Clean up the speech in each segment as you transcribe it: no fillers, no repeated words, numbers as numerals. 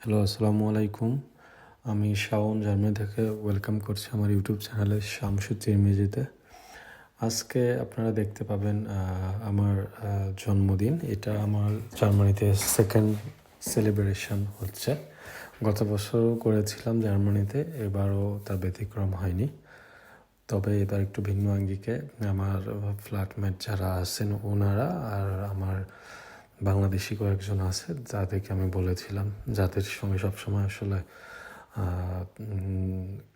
Hello, আসসালামু আলাইকুম। আমি শাওন জার্মানি থেকে ওয়েলকাম করছি আমার ইউটিউব চ্যানেলে শামসু চিরমিজিতে। আজকে আপনারা দেখতে পাবেন আমার জন্মদিন। এটা আমার জার্মানিতে সেকেন্ড সেলিব্রেশন হচ্ছে। গত বছরও করেছিলাম জার্মানিতে, এবারও তার ব্যতিক্রম হয়নি। তবে এবার একটু ভিন্ন আঙ্গিকে আমার ফ্ল্যাটমেট যারা আছেন ওনারা আর আমার বাংলাদেশি কয়েকজন আছে যাদেরকে আমি বলেছিলাম, যাদের সঙ্গে সবসময় আসলে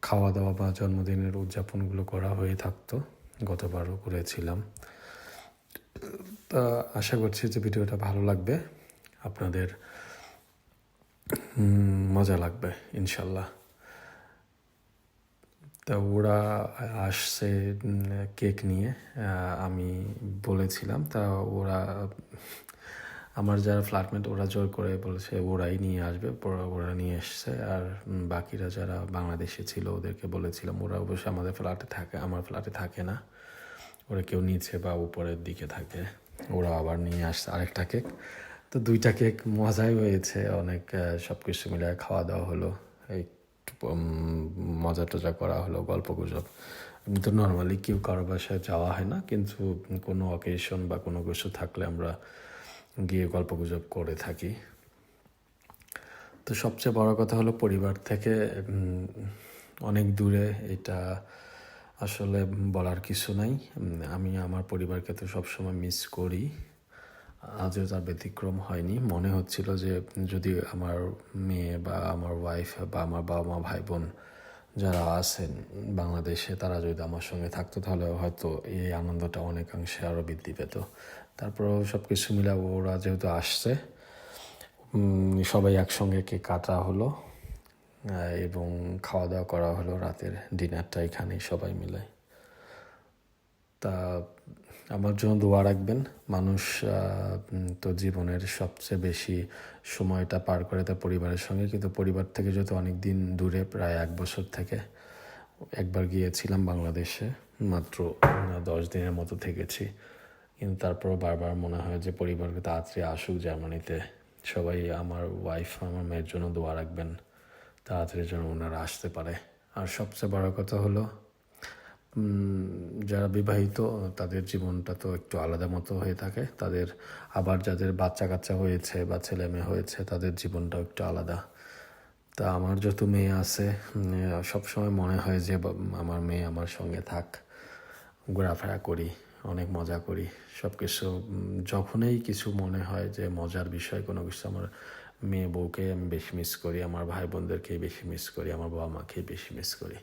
খাওয়া দাওয়া বা জন্মদিনের উদযাপনগুলো করা হয়ে থাকতো। গতবারও করেছিলাম। তা আশা করছি যে ভিডিওটা ভালো লাগবে, আপনাদের মজা লাগবে ইনশাল্লাহ। তা ওরা আসছে কেক নিয়ে, আমি বলেছিলাম। তা ওরা আমার যারা ফ্ল্যাটমেট ওরা জোর করে বলেছে ওরাই নিয়ে আসবে, ওরা নিয়ে এসছে। আর বাকিরা যারা বাংলাদেশে ছিল ওদেরকে বলেছিলাম, ওরা অবশ্যই আমাদের ফ্ল্যাটে থাকে, আমার ফ্ল্যাটে থাকে না। ওরা কেউ নিচে বা উপরের দিকে থাকে। ওরা আবার নিয়ে আসছে আরেকটা কেক। তো দুইটা কেক মজাই হয়েছে অনেক। সব কিছু মিলে খাওয়া দাওয়া হলো, একটু মজা টজা করা হলো, গল্প গুজব। আমি তো নর্মালি কেউ কারো বাসায় যাওয়া হয় না, কিন্তু কোনো অকেশন বা কোনো কিছু থাকলে আমরা গিয়ে গল্প গুজব করে থাকি। তো সবচেয়ে বড় কথা হলো পরিবার থেকে অনেক দূরে, এটা আসলে বলার কিছু নাই। আমি আমার পরিবারকে তো সবসময় মিস করি, আজও তার ব্যতিক্রম হয়নি। মনে হচ্ছিল যে যদি আমার মেয়ে বা আমার ওয়াইফ বা আমার বাবা মা ভাই বোন যারা আছেন বাংলাদেশে তারা যদি আমার সঙ্গে থাকতো তাহলে হয়তো এই আনন্দটা অনেকাংশে আরও বৃদ্ধি পেত। তারপরেও সব কিছু মিলে ওরা যেহেতু আসছে, সবাই একসঙ্গে কেক কাটা হলো এবং খাওয়া দাওয়া করা হলো। রাতের ডিনারটা এখানেই সবাই মিলে। তা আমার জন্য দোয়া রাখবেন। মানুষ তো জীবনের সবচেয়ে বেশি সময়টা পার করে তার পরিবারের সঙ্গে, কিন্তু পরিবার থেকে যেহেতু অনেক দিন দূরে, প্রায় 1 বছর থেকে। একবার গিয়েছিলাম বাংলাদেশে, মাত্র 10 দিনের মতো থেকেছি, কিন্তু তারপরও বারবার মনে হয় যে পরিবারকে তাড়াতাড়ি আসুক জার্মানিতে। সবাই আমার ওয়াইফ আমার মেয়ের জন্য দোয়া রাখবেন, তাড়াতাড়ি যেন ওনারা আসতে পারে। আর সবচেয়ে বড় কথা হলো যারা বিবাহিত তাদের জীবনটা তো একটু আলাদা মতো হয়ে থাকে, তাদের আবার যাদের বাচ্চা কাচ্চা হয়েছে বা ছেলে মেয়ে হয়েছে তাদের জীবনটাও একটু আলাদা। তা আমার যত মেয়ে আছে সবসময় মনে হয় যে আমার মেয়ে আমার সঙ্গে থাক, ঘোরাফেরা করি, অনেক মজা করি। সব কিছু যখনই কিছু মনে হয় যে মজার বিষয় কোনো কিছু, আমার মেয়ে বউকে আমি বেশি মিস করি, আমার ভাই বোনদেরকেই বেশি মিস করি, আমার বাবা মাকেই বেশি মিস করি।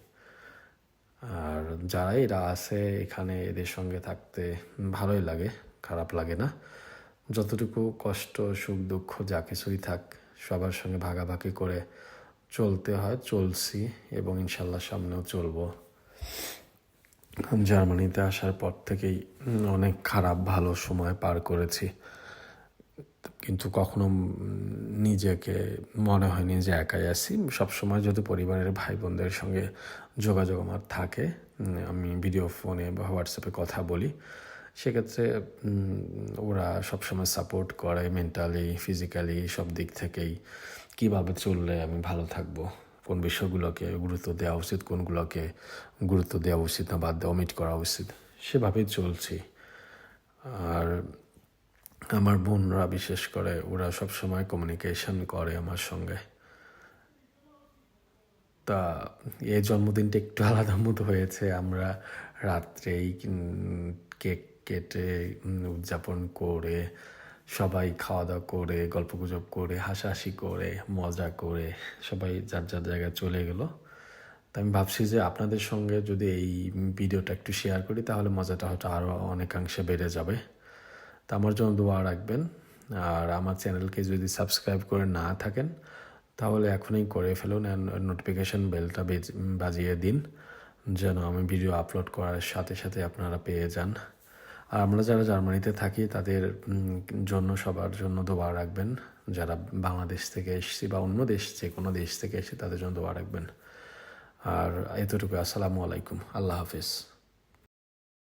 আর যারা এরা আছে এখানে, এদের সঙ্গে থাকতে ভালোই লাগে, খারাপ লাগে না। যতটুকু কষ্ট সুখ দুঃখ যা কিছুই থাক সবার সঙ্গে ভাগাভাগি করে চলতে হয়, চলছি এবং ইনশাল্লাহ সামনেও চলবো। জার্মানিতে আসার পর থেকেই অনেক খারাপ ভালো সময় পার করেছি, কিন্তু কখনো নিজেকে মনে হয়নি যে একাই আছি। সবসময় যদি পরিবারের ভাই বোনদের সঙ্গে যোগাযোগ আমার থাকে, আমি ভিডিও ফোনে বা হোয়াটসঅ্যাপে কথা বলি, সেক্ষেত্রে ওরা সবসময় সাপোর্ট করে মেন্টালি ফিজিক্যালি সব দিক থেকেই। কীভাবে চললে আমি ভালো থাকবো, কোন বিষয়গুলোকে গুরুত্ব দেওয়া উচিত, কোনগুলোকে গুরুত্ব দেওয়া উচিত না, বাদ দেওয়া ওমিট করা উচিত, সেভাবেই চলছি। আর আমার বোনরা বিশেষ করে ওরা সবসময় কমিউনিকেশন করে আমার সঙ্গে। তা এই জন্মদিনটা একটু আলাদা মতো হয়েছে। আমরা রাত্রেই কেক কেটে উদযাপন করে সবাই খাওয়া দাওয়া করে গল্পগুজব করে হাসাহাসি করে মজা করে সবাই যার যার জায়গায় চলে গেল। তা আমি ভাবছি যে আপনাদের সঙ্গে যদি এই ভিডিওটা একটু শেয়ার করি তাহলে মজাটা হয়তো আরও অনেকাংশে বেড়ে যাবে। তা আমার জন্য দোয়া রাখবেন। আর আমার চ্যানেলকে যদি সাবস্ক্রাইব করে না থাকেন তাহলে এখনই করে ফেলুন, নোটিফিকেশান বেলটা বাজিয়ে দিন যেন আমি ভিডিও আপলোড করার সাথে সাথে আপনারা পেয়ে যান। আর আমরা যারা জার্মানিতে থাকি তাদের জন্য সবার জন্য দোয়া রাখবেন। যারা বাংলাদেশ থেকে এসেছি বা অন্য দেশ যে কোনো দেশ থেকে এসে তাদের জন্য দোয়া রাখবেন। আর এতটুকু, আসসালামু আলাইকুম, আল্লাহ হাফিজ।